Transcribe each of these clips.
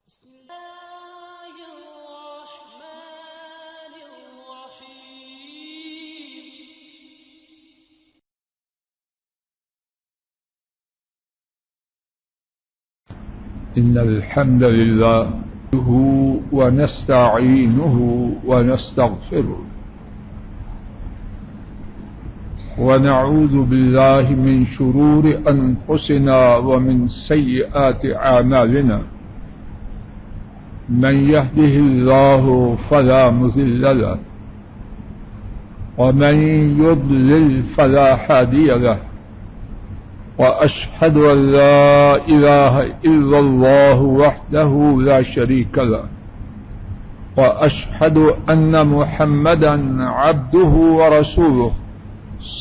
بسم الله الرحمن الرحيم. إن الحمد لله ونستعينه ونستغفره ونعوذ بالله من شرور أنفسنا ومن سيئات أعمالنا من يهده الله فلا مضل له ومن يضلل فلا هادي له وأشهد أن لا إله إلا الله وحده لا شريك له وأشهد أن محمدا عبده ورسوله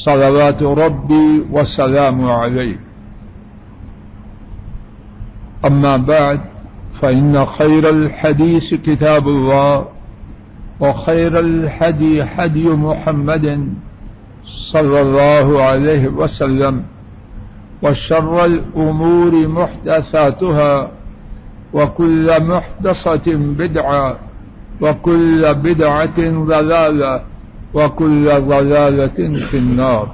صلوات ربي وسلامه عليه. أما بعد فإن خير الحديث كتاب الله وخير الهدي هدي محمد صلى الله عليه وسلم وشر الأمور محدثاتها وكل محدثة بدعة وكل بدعة ضلالة وكل ضلالة في النار.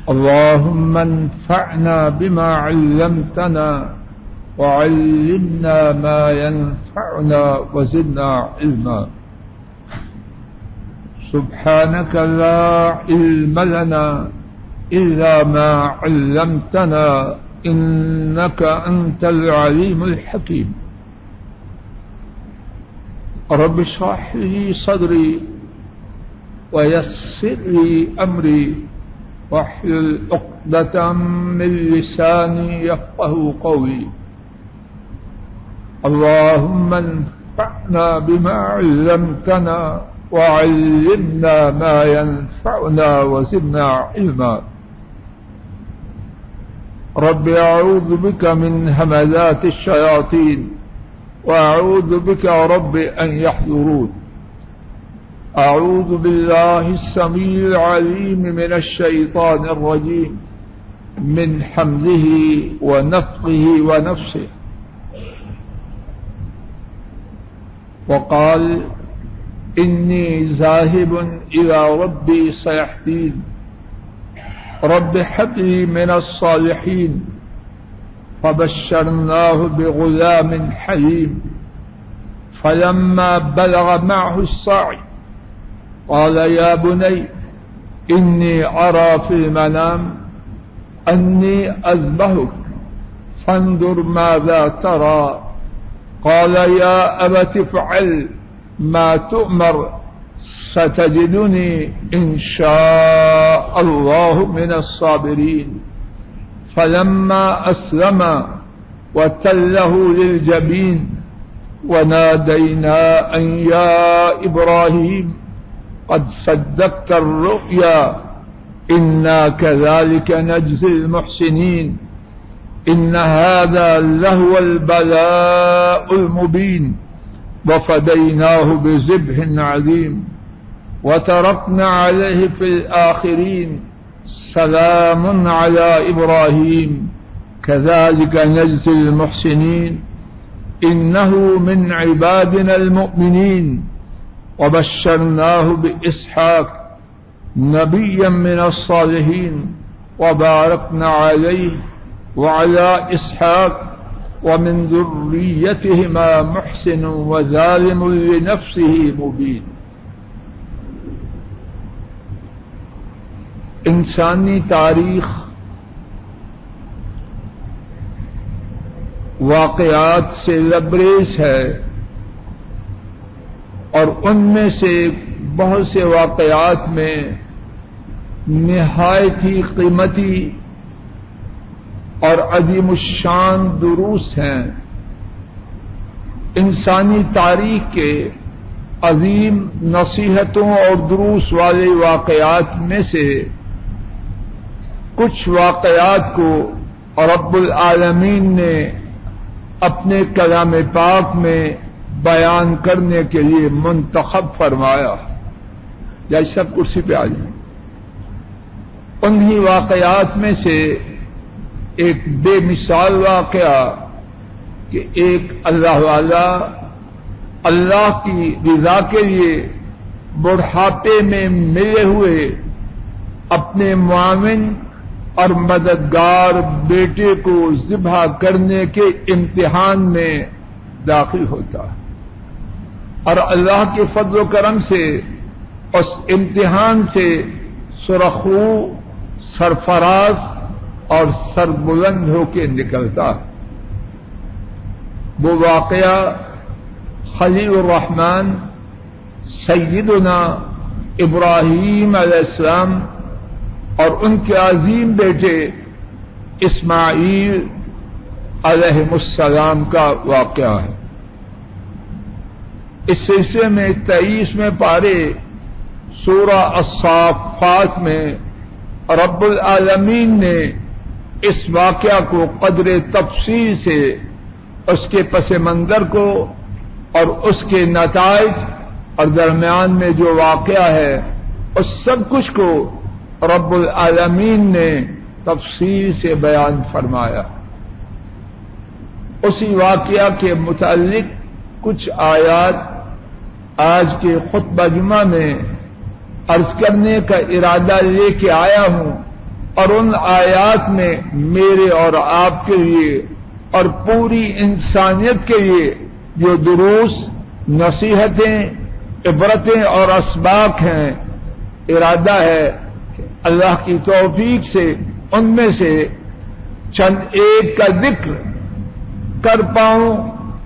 اللهم انفعنا بما علمتنا وعلمنا ما ينفعنا وزدنا علما. سبحانك لا علم لنا إلا ما علمتنا إنك أنت العليم الحكيم. رب اشرح لي صدري ويسر لي أمري واحلل عقدة من لساني يفقهوا قولي. اللهم انفعنا بما علمتنا وعلمنا ما ينفعنا وزدنا علما. رب أعوذ بك من همزات الشياطين وأعوذ بك رب أن يحضرون. أعوذ بالله السميع العليم من الشيطان الرجيم من حمزه ونفخه ونفسه. وقال إني ذاهب إلى ربي سيهدين رب هب لي من الصالحين. فبشرناه بغلام حليم فلما بلغ معه السعي قال يا بني إني أرى في المنام أني أذبحك فانظر ماذا ترى. قال يا أبت افعل ما تؤمر ستجدني إن شاء الله من الصابرين. فلما أسلم وتله للجبين ونادينا أن يا إبراهيم قد صدقت الرؤيا إنا كذلك نجزي المحسنين. إن هذا لهو البلاء المبين وفديناه بذبح عظيم وتركنا عليه في الآخرين سلام على إبراهيم كذلك نجزي المحسنين إنه من عبادنا المؤمنين. وبشرناه بإسحاق نبيا من الصالحين وباركنا عليه وعلى إسحاق ومن ذريتهما محسن وظالم لنفسه مبين. انسانی تاریخ واقعات سے لبریز ہے اور ان میں سے بہت سے واقعات میں نہایت ہی قیمتی اور عظیم الشان دروس ہیں. انسانی تاریخ کے عظیم نصیحتوں اور دروس والے واقعات میں سے کچھ واقعات کو رب العالمین نے اپنے کلام پاک میں بیان کرنے کے لیے منتخب فرمایا. جیسے سب کرسی پہ آ جائیں. انہی واقعات میں سے ایک بے مثال واقعہ کہ ایک اللہ والا اللہ کی رضا کے لیے بڑھاپے میں ملے ہوئے اپنے معاون اور مددگار بیٹے کو ذبح کرنے کے امتحان میں داخل ہوتا ہے، اور اللہ کے فضل و کرم سے اس امتحان سے سرخرو، سرفراز اور سربلند ہو کے نکلتا ہے۔ وہ واقعہ خلیل الرحمن سیدنا ابراہیم علیہ السلام اور ان کے عظیم بیٹے اسماعیل علیہ السلام کا واقعہ ہے۔ اس سلسلے میں 23ویں پارے سورہ الصافات میں رب العالمین نے اس واقعہ کو قدر تفصیل سے اس کے پس منظر کو اور اس کے نتائج اور درمیان میں جو واقعہ ہے اس سب کچھ کو رب العالمین نے تفصیل سے بیان فرمایا۔ اسی واقعہ کے متعلق کچھ آیات آج کے خطبہ جمعہ میں عرض کرنے کا ارادہ لے کے آیا ہوں، اور ان آیات میں میرے اور آپ کے لیے اور پوری انسانیت کے لیے جو دروس، نصیحتیں، عبرتیں اور اسباق ہیں، ارادہ ہے کہ اللہ کی توفیق سے ان میں سے چند ایک کا ذکر کر پاؤں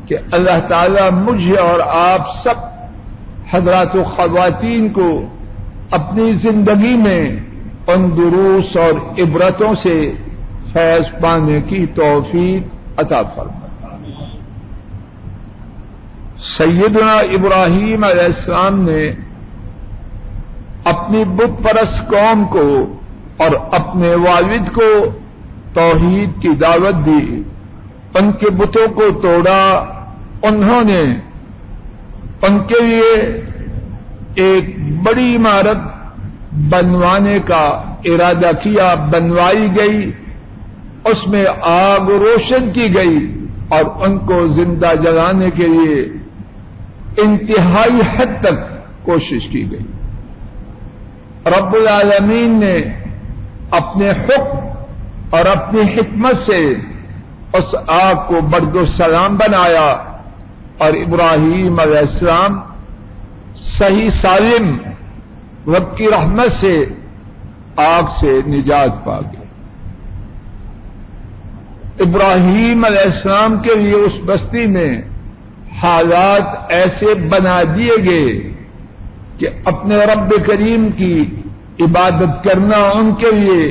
کہ اللہ تعالیٰ مجھے اور آپ سب حضرات و خواتین کو اپنی زندگی میں ان دروس اور عبرتوں سے فیض پانے کی توفیق عطا فرمائے۔ سیدنا ابراہیم علیہ السلام نے اپنی بت پرست قوم کو اور اپنے والد کو توحید کی دعوت دی، ان کے بتوں کو توڑا۔ انہوں نے ان کے لیے ایک بڑی عمارت بنوانے کا ارادہ کیا، بنوائی گئی، اس میں آگ روشن کی گئی اور ان کو زندہ جلانے کے لیے انتہائی حد تک کوشش کی گئی۔ رب العالمین نے اپنے حکم اور اپنی حکمت سے اس آگ کو برد و سلام بنایا، اور ابراہیم علیہ السلام صحیح سالم رب کی رحمت سے آگ سے نجات پا گئے۔ ابراہیم علیہ السلام کے لیے اس بستی میں حالات ایسے بنا دیے گئے کہ اپنے رب کریم کی عبادت کرنا ان کے لیے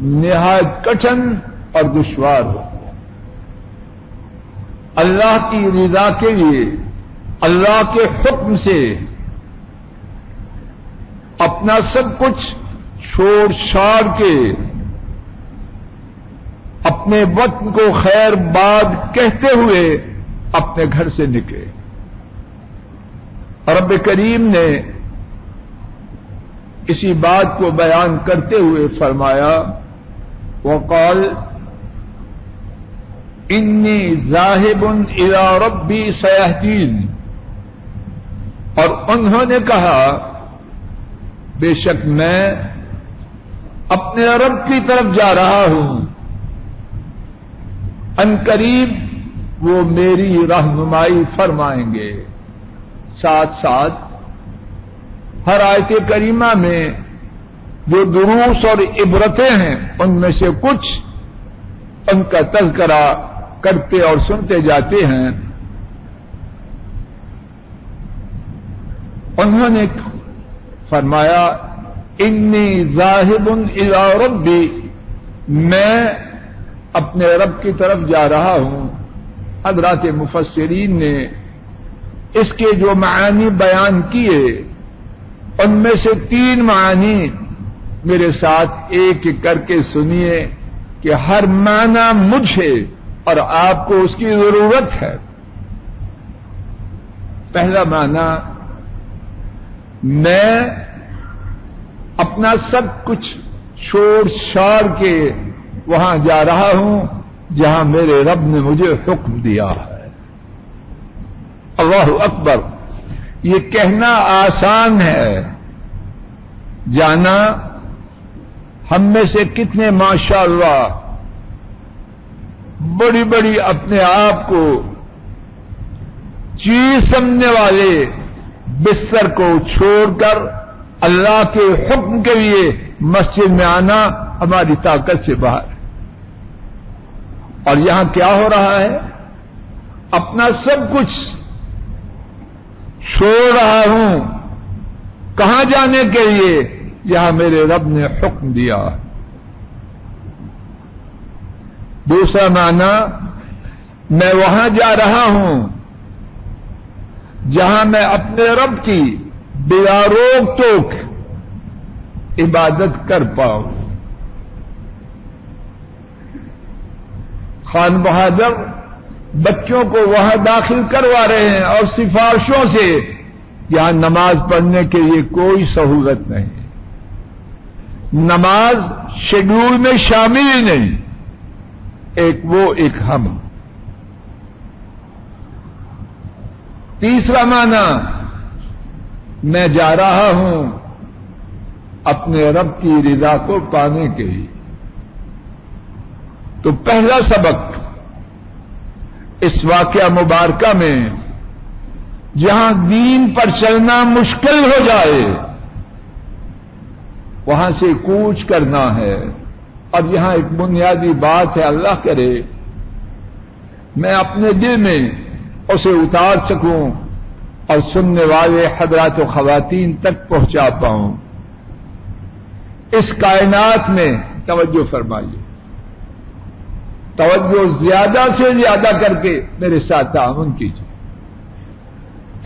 نہایت کٹھن اور دشوار ہو۔ اللہ کی رضا کے لیے اللہ کے حکم سے اپنا سب کچھ چھوڑ چھاڑ کے اپنے وطن کو خیر باد کہتے ہوئے اپنے گھر سے نکلے۔ رب کریم نے اسی بات کو بیان کرتے ہوئے فرمایا، وقال انی ذاہب الی ربی سیہدین، اور انہوں نے کہا بے شک میں اپنے رب کی طرف جا رہا ہوں، عنقریب وہ میری رہنمائی فرمائیں گے۔ ساتھ ساتھ ہر آیت کریمہ میں جو دروس اور عبرتیں ہیں ان میں سے کچھ ان کا تذکرہ کرتے اور سنتے جاتے ہیں۔ انہوں نے فرمایا انی ذاہب الی ربی، میں اپنے رب کی طرف جا رہا ہوں۔ حضرات مفسرین نے اس کے جو معانی بیان کیے ان میں سے 3 معانی میرے ساتھ ایک ایک کر کے سنیے کہ ہر معنی مجھے اور آپ کو اس کی ضرورت ہے۔ پہلا معنی، میں اپنا سب کچھ چھوڑ چھاڑ کے وہاں جا رہا ہوں جہاں میرے رب نے مجھے حکم دیا ہے۔ اللہ اکبر. یہ کہنا آسان ہے، جانا ہم میں سے کتنے ماشاءاللہ بڑی بڑی اپنے آپ کو چیز سمجھنے والے بستر کو چھوڑ کر اللہ کے حکم کے لیے مسجد میں آنا ہماری طاقت سے باہر ہے. اور یہاں کیا ہو رہا ہے؟ اپنا سب کچھ چھوڑ رہا ہوں. کہاں جانے کے لیے؟ یہاں میرے رب نے حکم دیا. دوسرا معنی، میں وہاں جا رہا ہوں جہاں میں اپنے رب کی بلا روک ٹوک عبادت کر پاؤں. خان بہادر بچوں کو وہاں داخل کروا رہے ہیں اور سفارشوں سے یہاں نماز پڑھنے کے لیے کوئی سہولت نہیں. نماز شیڈول میں شامل ہی نہیں. ایک وہ ایک ہم. تیسرا معنی، میں جا رہا ہوں اپنے رب کی رضا کو پانے کے لیے. تو پہلا سبق اس واقعہ مبارکہ میں، جہاں دین پر چلنا مشکل ہو جائے وہاں سے کوچ کرنا ہے. اب یہاں ایک بنیادی بات ہے، اللہ کرے میں اپنے دل میں اسے اتار سکوں اور سننے والے حضرات و خواتین تک پہنچا پاؤں. اس کائنات میں توجہ فرمائیے، توجہ زیادہ سے زیادہ کر کے میرے ساتھ تعاون کیجیے.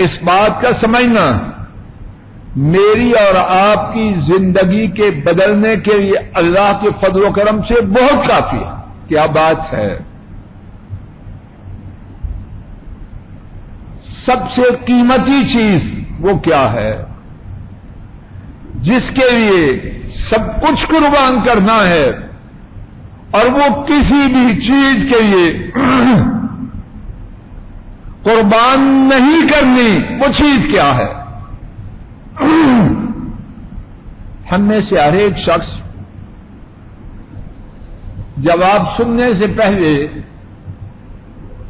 اس بات کا سمجھنا میری اور آپ کی زندگی کے بدلنے کے لیے اللہ کے فضل و کرم سے بہت کافی ہے. کیا بات ہے؟ سب سے قیمتی چیز وہ کیا ہے جس کے لیے سب کچھ قربان کرنا ہے، اور وہ کسی بھی چیز کے لیے قربان نہیں کرنی، وہ چیز کیا ہے؟ ہم میں سے ہر ایک شخص جواب سننے سے پہلے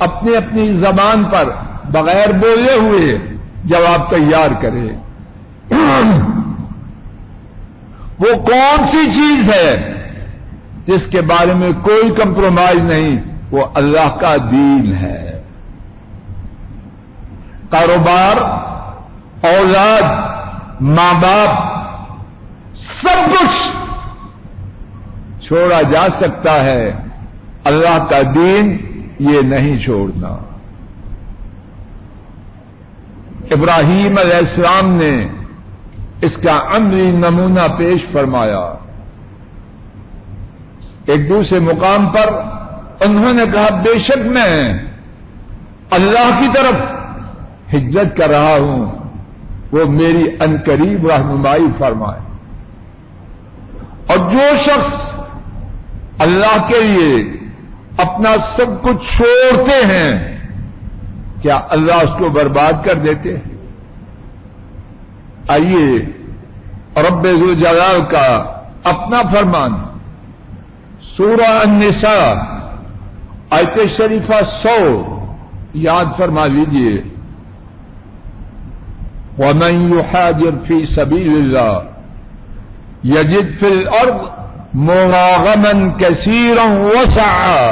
اپنی اپنی زبان پر بغیر بولے ہوئے جواب تیار کرے. وہ کون سی چیز ہے جس کے بارے میں کوئی کمپرومائز نہیں؟ وہ اللہ کا دین ہے. کاروبار، اولاد، ماں باپ، سب کچھ چھوڑا جا سکتا ہے، اللہ کا دین یہ نہیں چھوڑنا. ابراہیم علیہ السلام نے اس کا عملی نمونہ پیش فرمایا. ایک دوسرے مقام پر انہوں نے کہا بے شک میں اللہ کی طرف ہجرت کر رہا ہوں، وہ میری عنقریب رہنمائی فرمائے. اور جو شخص اللہ کے لیے اپنا سب کچھ چھوڑتے ہیں، کیا اللہ اس کو برباد کر دیتے ہیں؟ آئیے رب ذوالجلال کا اپنا فرمان سورہ النساء آیت شریفہ 100 یاد فرما لیجیے. وَمَن يُحَاجِرْ فِي سَبِيلِ اللَّهِ يَجِدْ فِي الْأَرْضِ مُرَاغَمًا كَثِيرًا وَسَعًا.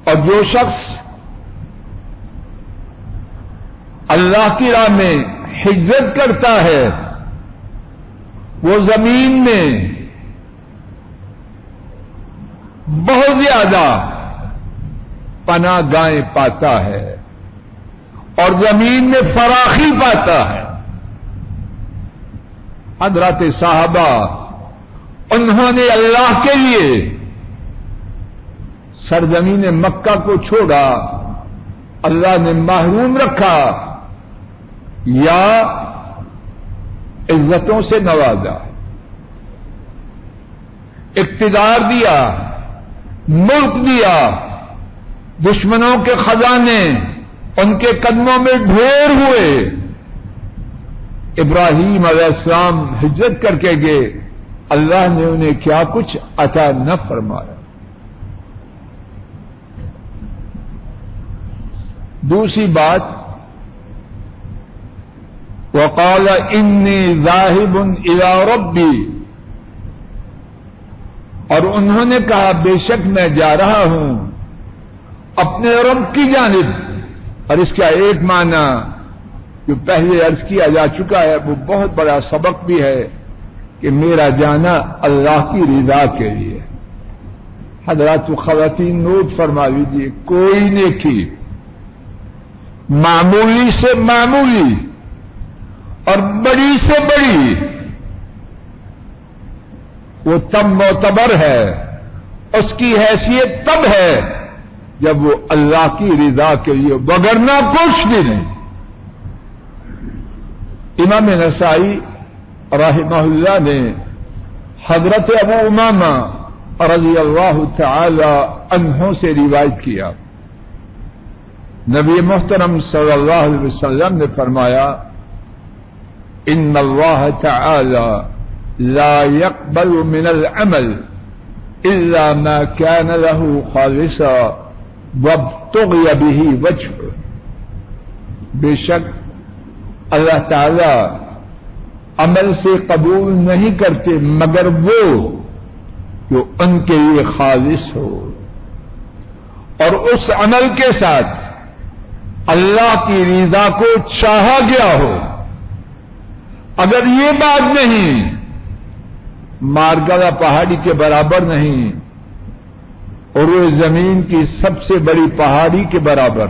اور جو شخص اللہ کی راہ میں ہجرت کرتا ہے وہ زمین میں بہت زیادہ پناہ گاہیں پاتا ہے اور زمین میں فراخی پاتا ہے. حضرات صحابہ انہوں نے اللہ کے لیے سرزمین مکہ کو چھوڑا، اللہ نے محروم رکھا یا عزتوں سے نوازا، اقتدار دیا، ملک دیا، دشمنوں کے خزانے ان کے قدموں میں ڈھیر ہوئے. ابراہیم علیہ السلام ہجرت کر کے گئے، اللہ نے انہیں کیا کچھ عطا نہ فرمایا. دوسری بات، وقال انی ذاہب الی ربی، اور انہوں نے کہا بے شک میں جا رہا ہوں اپنے رب کی جانب. اور اس کا ایک معنی جو پہلے عرض کیا جا چکا ہے، وہ بہت بڑا سبق بھی ہے کہ میرا جانا اللہ کی رضا کے لیے. حضرات و خواتین نوٹ فرما لیجیے، کوئی نیکی معمولی سے معمولی اور بڑی سے بڑی وہ تب معتبر ہے، اس کی حیثیت تب ہے جب وہ اللہ کی رضا کے لیے، وگرنہ کچھ بھی نہیں. امام نسائی رحمہ اللہ نے حضرت ابو امامہ رضی اللہ تعالی عنہ سے روایت کیا، نبی محترم صلی اللہ علیہ وسلم نے فرمایا ان اللہ تعالی لا يقبل من العمل الا ما كان له خالصا وابتغي به وجهه. بے شک اللہ تعالی عمل سے قبول نہیں کرتے مگر وہ جو ان کے لیے خالص ہو، اور اس عمل کے ساتھ اللہ کی رضا کو چاہا گیا ہو. اگر یہ بات نہیں، مارگلا پہاڑی کے برابر نہیں، اور وہ زمین کی سب سے بڑی پہاڑی کے برابر،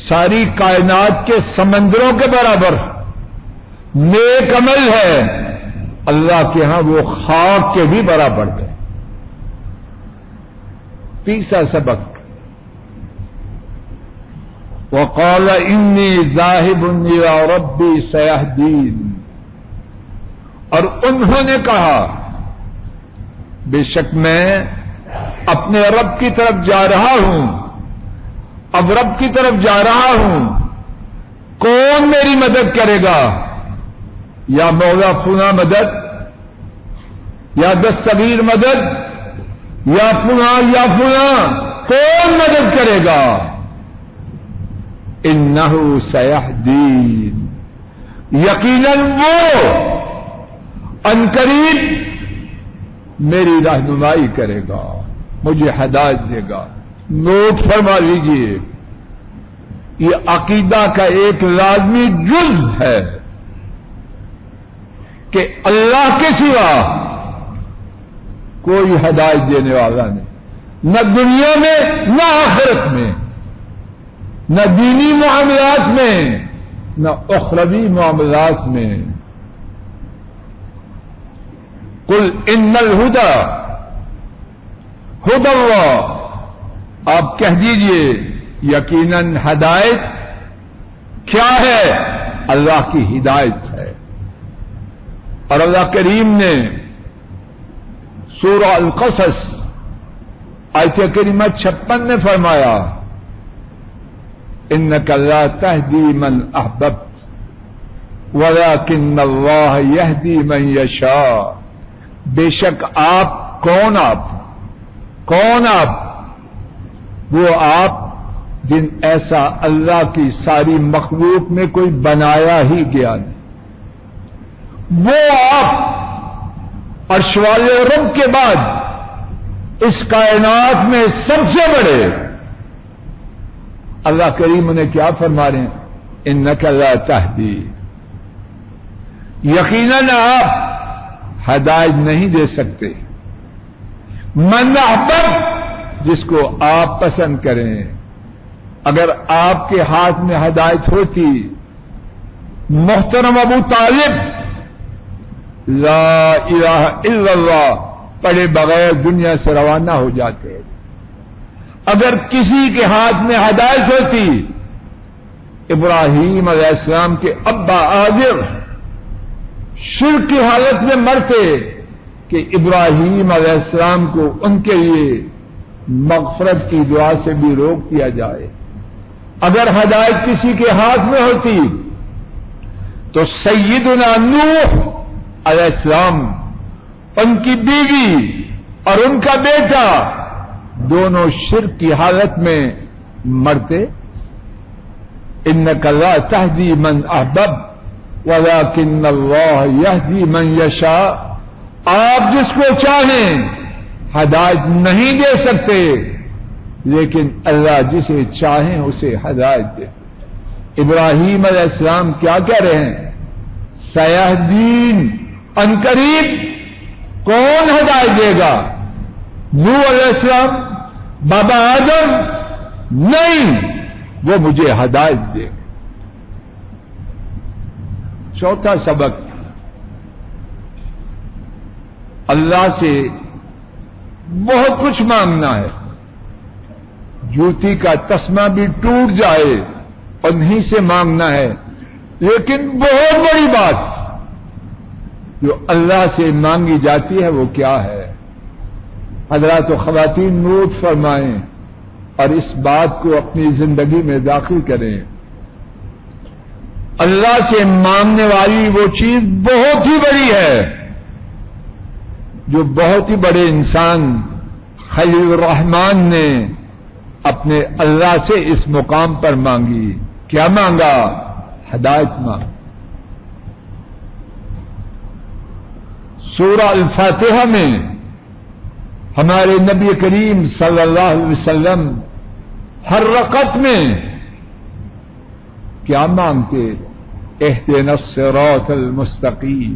ساری کائنات کے سمندروں کے برابر نیک عمل ہے، اللہ کے ہاں وہ خاک کے بھی برابر ہے. تیسرا سبق، وقال انی ذاہب الی ربی سیہدین، اور انہوں نے کہا بے شک میں اپنے رب کی طرف جا رہا ہوں. اب رب کی طرف جا رہا ہوں، کون میری مدد کرے گا؟ یا مولا فلاں مدد، یا دستگیر مدد، یا فلاں یا فلاں، کون مدد کرے گا؟ انہ سیہدین، یقیناً وہ عنقریب میری رہنمائی کرے گا، مجھے ہدایت دے گا. نوٹ فرما لیجیے، یہ عقیدہ کا ایک لازمی جز ہے کہ اللہ کے سوا کوئی ہدایت دینے والا نہیں، نہ دنیا میں نہ آخرت میں، نہ دینی معاملات میں نہ اخروی معاملات میں. قل ان الہدی ہدی اللہ، آپ کہہ دیجئے یقیناً ہدایت کیا ہے؟ اللہ کی ہدایت ہے. اور اللہ کریم نے سورہ القصص آیت کریمہ 56 میں فرمایا انک لا تہدی من احببت ولکن اللہ یہدی من یشاء. بے شک آپ کون آپ وہ آپ جن ایسا اللہ کی ساری مخلوق میں کوئی بنایا ہی گیا نہیں. وہ آپ عرش والے رب کے بعد اس کائنات میں سب سے بڑے. اللہ کریم نے کیا فرما رہے ہیں؟ انک لا تہدی، یقیناً آپ ہدایت نہیں دے سکتے. من احببت، جس کو آپ پسند کریں. اگر آپ کے ہاتھ میں ہدایت ہوتی، محترم ابو طالب لا الہ الا اللہ پڑھے بغیر دنیا سے روانہ ہو جاتے. اگر کسی کے ہاتھ میں ہدایت ہوتی، ابراہیم علیہ السلام کے ابا آذر شرک کی حالت میں مرتے کہ ابراہیم علیہ السلام کو ان کے لیے مغفرت کی دعا سے بھی روک دیا جائے. اگر ہدایت کسی کے ہاتھ میں ہوتی تو سیدنا نوح علیہ السلام، ان کی بیوی اور ان کا بیٹا دونوں شرک کی حالت میں مرتے۔ انک لا تہدی من احببت ولکن اللہ یہدی من یشاء۔ آپ جس کو چاہیں ہدایت نہیں دے سکتے، لیکن اللہ جسے چاہیں اسے ہدایت دے۔ ابراہیم علیہ السلام کیا کہہ رہے ہیں؟ سیہدین، ان قریب کون ہدایت دے گا؟ نوح علیہ السلام، بابا آدم؟ نہیں، وہ مجھے ہدایت دے گا۔ چوتھا سبق، اللہ سے بہت کچھ مانگنا ہے، جوتی کا تسمہ بھی ٹوٹ جائے انہی سے مانگنا ہے، لیکن بہت بڑی بات جو اللہ سے مانگی جاتی ہے وہ کیا ہے؟ حضرات و خواتین نوٹ فرمائیں اور اس بات کو اپنی زندگی میں داخل کریں۔ اللہ سے مانگنے والی وہ چیز بہت ہی بڑی ہے جو بہت ہی بڑے انسان خلیل الرحمان نے اپنے اللہ سے اس مقام پر مانگی۔ کیا مانگا؟ ہدایت مانگ۔ سورہ الفاتحہ میں ہمارے نبی کریم صلی اللہ علیہ وسلم ہر رکعت میں کیا مانگتے؟ اہدنا الصراط المستقیم۔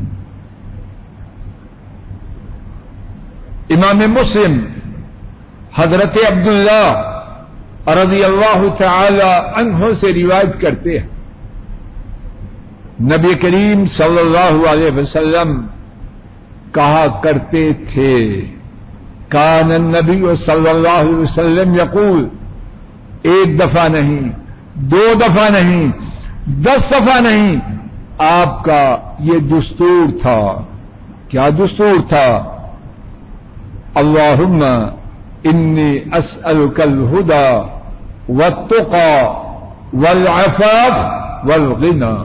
امام مسلم حضرت عبداللہ رضی اللہ تعالی عنہ سے روایت کرتے ہیں، نبی کریم صلی اللہ علیہ وسلم کہا کرتے تھے، کان النبی صلی اللہ علیہ وسلم یقول، ایک دفعہ نہیں، دو دفعہ نہیں، 10 دفعہ نہیں، آپ کا یہ دستور تھا۔ کیا دستور تھا؟ اللہم انی اسألک الہدی والتقی والعفاف والغنی۔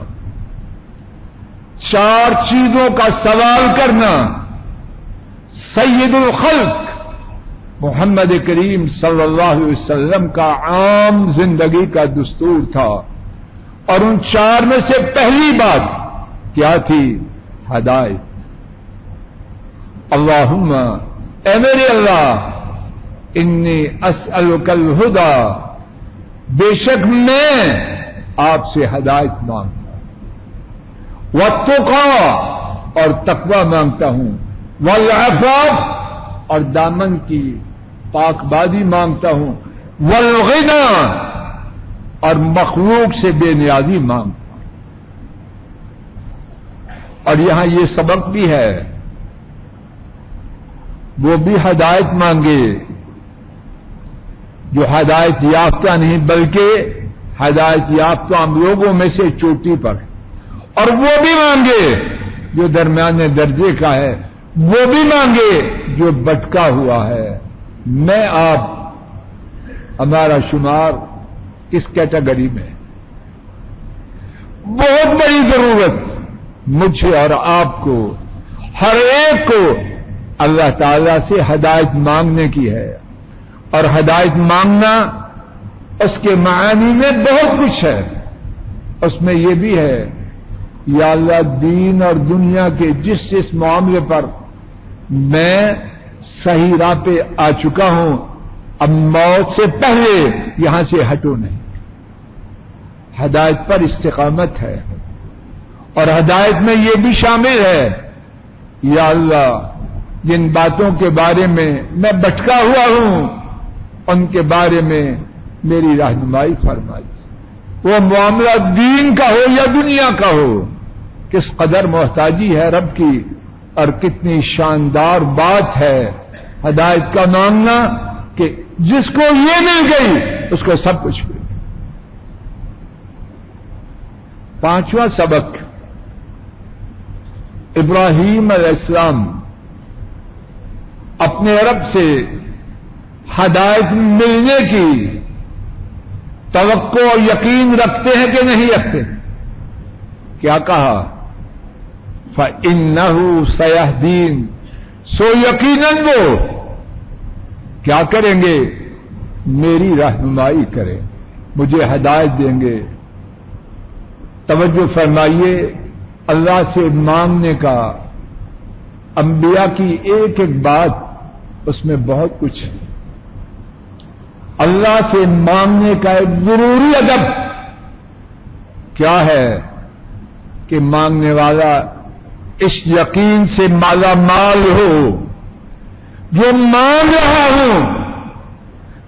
4 چیزوں کا سوال کرنا سید الخلق محمد کریم صلی اللہ علیہ وسلم کا عام زندگی کا دستور تھا، اور ان 4 میں سے پہلی بات کیا تھی؟ ہدایت۔ اللہم، اے میرے اللہ، انی اسألک الہدی، بے شک میں آپ سے ہدایت مانگتا ہوں، والتقی، اور تقوی مانگتا ہوں، والعفاف، اور دامن کی پاک بازی مانگتا ہوں، والغنی، اور مخلوق سے بے نیازی مانگتا ہوں۔ اور یہاں یہ سبق بھی ہے، وہ بھی ہدایت مانگے جو ہدایت یافتہ نہیں بلکہ ہدایت یافتہ ہم لوگوں میں سے چوٹی پر ہے، اور وہ بھی مانگے جو درمیانے درجے کا ہے، وہ بھی مانگے جو بٹکا ہوا ہے۔ میں آپ، ہمارا شمار کس کیٹیگری میں؟ بہت بڑی ضرورت مجھے اور آپ کو، ہر ایک کو اللہ تعالی سے ہدایت مانگنے کی ہے، اور ہدایت مانگنا اس کے معانی میں بہت کچھ ہے۔ اس میں یہ بھی ہے، یا اللہ دین اور دنیا کے جس معاملے پر میں صحیح راہ پہ آ چکا ہوں، اب موت سے پہلے یہاں سے ہٹو نہیں۔ ہدایت پر استقامت ہے، اور ہدایت میں یہ بھی شامل ہے، یا اللہ جن باتوں کے بارے میں میں بھٹکا ہوا ہوں ان کے بارے میں میری رہنمائی فرمائی، وہ معاملہ دین کا ہو یا دنیا کا ہو۔ کس قدر محتاجی ہے رب کی، اور کتنی شاندار بات ہے ہدایت کا مانگنا کہ جس کو یہ مل گئی اس کو سب کچھ مل گیا۔ 5واں سبق، ابراہیم علیہ السلام اپنے رب سے ہدایت ملنے کی توقع اور یقین رکھتے ہیں کہ نہیں رکھتے؟ کیا کہا؟ فَإِنَّهُ سَيَهْدِينِ، سو یقیناً وہ کیا کریں گے؟ میری رہنمائی کریں، مجھے ہدایت دیں گے۔ توجہ فرمائیے، اللہ سے مانگنے کا، انبیاء کی ایک ایک بات اس میں بہت کچھ ہے۔ اللہ سے مانگنے کا ایک ضروری ادب کیا ہے کہ مانگنے والا اس یقین سے مالا مال ہو، جو مانگ رہا ہوں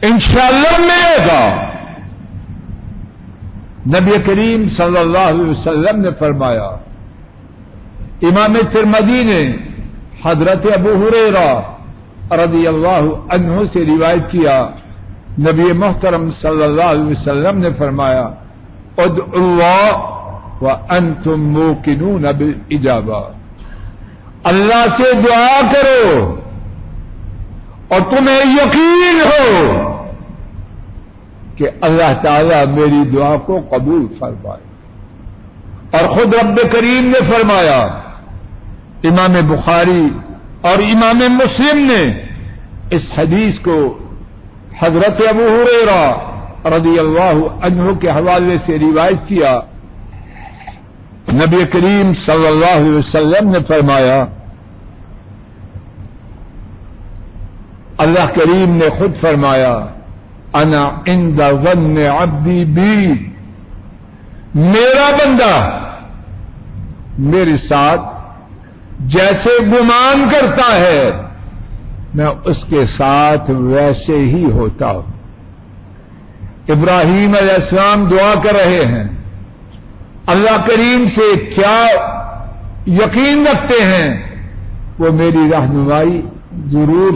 انشاءاللہ ملے گا۔ نبی کریم صلی اللہ علیہ وسلم نے فرمایا، امام ترمذی نے حضرت ابو ہریرہ رضی اللہ عنہ سے روایت کیا، نبی محترم صلی اللہ علیہ وسلم نے فرمایا، ادعوا اللہ وانتم موقنون بالاجابہ، اللہ سے دعا کرو اور تمہیں یقین ہو کہ اللہ تعالیٰ میری دعا کو قبول فرمائے۔ اور خود رب کریم نے فرمایا، امام بخاری اور امام مسلم نے اس حدیث کو حضرت ابو ہریرہ رضی اللہ عنہ کے حوالے سے روایت کیا، نبی کریم صلی اللہ علیہ وسلم نے فرمایا، اللہ کریم نے خود فرمایا، انا عند ظن عبدی بی، میرا بندہ میرے ساتھ جیسے گمان کرتا ہے میں اس کے ساتھ ویسے ہی ہوتا ہوں۔ ابراہیم علیہ السلام دعا کر رہے ہیں، اللہ کریم سے کیا یقین رکھتے ہیں؟ وہ میری رہنمائی ضرور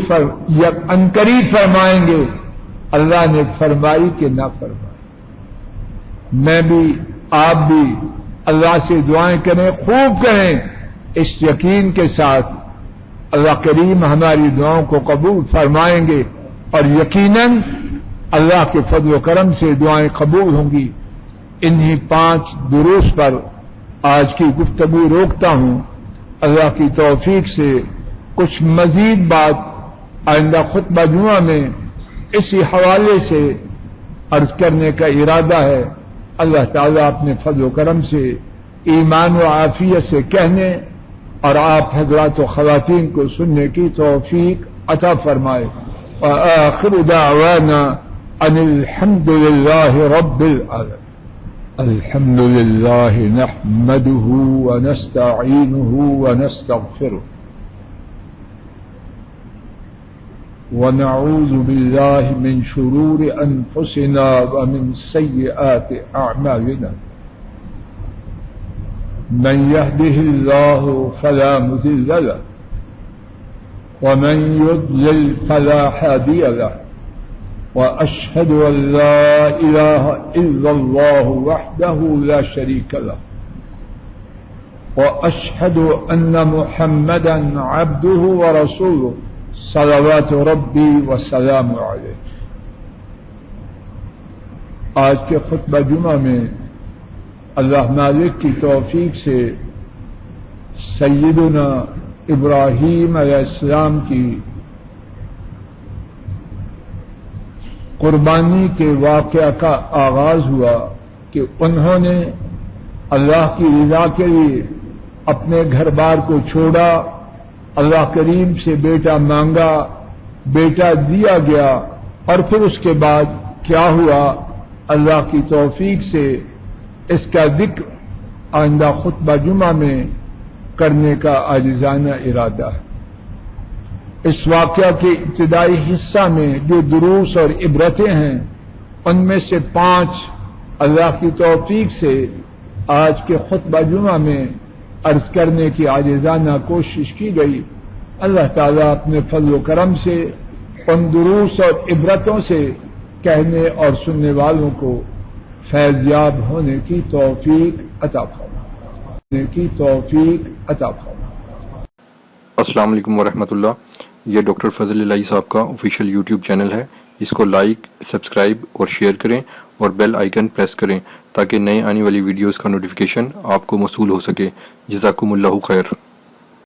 عنقریب فرمائیں گے۔ اللہ نے فرمائی کہ نہ فرمائی۔ میں بھی آپ بھی اللہ سے دعائیں کریں، خوب کریں، اس یقین کے ساتھ اللہ کریم ہماری دعاؤں کو قبول فرمائیں گے، اور یقیناً اللہ کے فضل و کرم سے دعائیں قبول ہوں گی۔ انہی 5 دروس پر آج کی گفتگو روکتا ہوں، اللہ کی توفیق سے کچھ مزید بات آئندہ خطبہ جمعہ میں اسی حوالے سے عرض کرنے کا ارادہ ہے۔ اللہ تعالیٰ اپنے فضل و کرم سے ایمان و عافیت سے کہنے اور آپ حضرات و خواتین کو سننے کی توفیق عطا فرمائے۔ وآخر دعوانا ان الحمد للہ رب العالمین۔ الحمد للہ نحمده ونستعینه ونستغفره ونعوذ بالله من شرور أنفسنا ومن سيئات أعمالنا، من يهده الله فلا مضل له ومن يضلل فلا هادي له، وأشهد أن لا إله إلا الله وحده لا شريك له، وأشهد أن محمدا عبده ورسوله صلوات ربی وسلام علیہ۔ آج کے خطبہ جمعہ میں اللہ مالک کی توفیق سے سیدنا ابراہیم علیہ السلام کی قربانی کے واقعہ کا آغاز ہوا کہ انہوں نے اللہ کی رضا کے لیے اپنے گھر بار کو چھوڑا، اللہ کریم سے بیٹا مانگا، بیٹا دیا گیا، اور پھر اس کے بعد کیا ہوا؟ اللہ کی توفیق سے اس کا ذکر آئندہ خطبہ جمعہ میں کرنے کا عاجزانہ ارادہ ہے۔ اس واقعہ کے ابتدائی حصہ میں جو دروس اور عبرتیں ہیں، ان میں سے 5 اللہ کی توفیق سے آج کے خطبہ جمعہ میں عرض کرنے کی عاجزانہ کوشش کی گئی۔ اللہ تعالیٰ اپنے فضل و کرم سے ان دروس اور عبرتوں سے کہنے اور سننے والوں کو فیض یاب ہونے کی توفیق عطا فرمائے۔ السلام علیکم ورحمۃ اللہ۔ یہ ڈاکٹر فضل الہی صاحب کا آفیشیل یوٹیوب چینل ہے، اس کو لائک، سبسکرائب اور شیئر کریں اور بیل آئیکن پریس کریں تاکہ نئے آنے والی ویڈیوز کا نوٹیفیکیشن آپ کو موصول ہو سکے۔ جزاکم اللہ خیر۔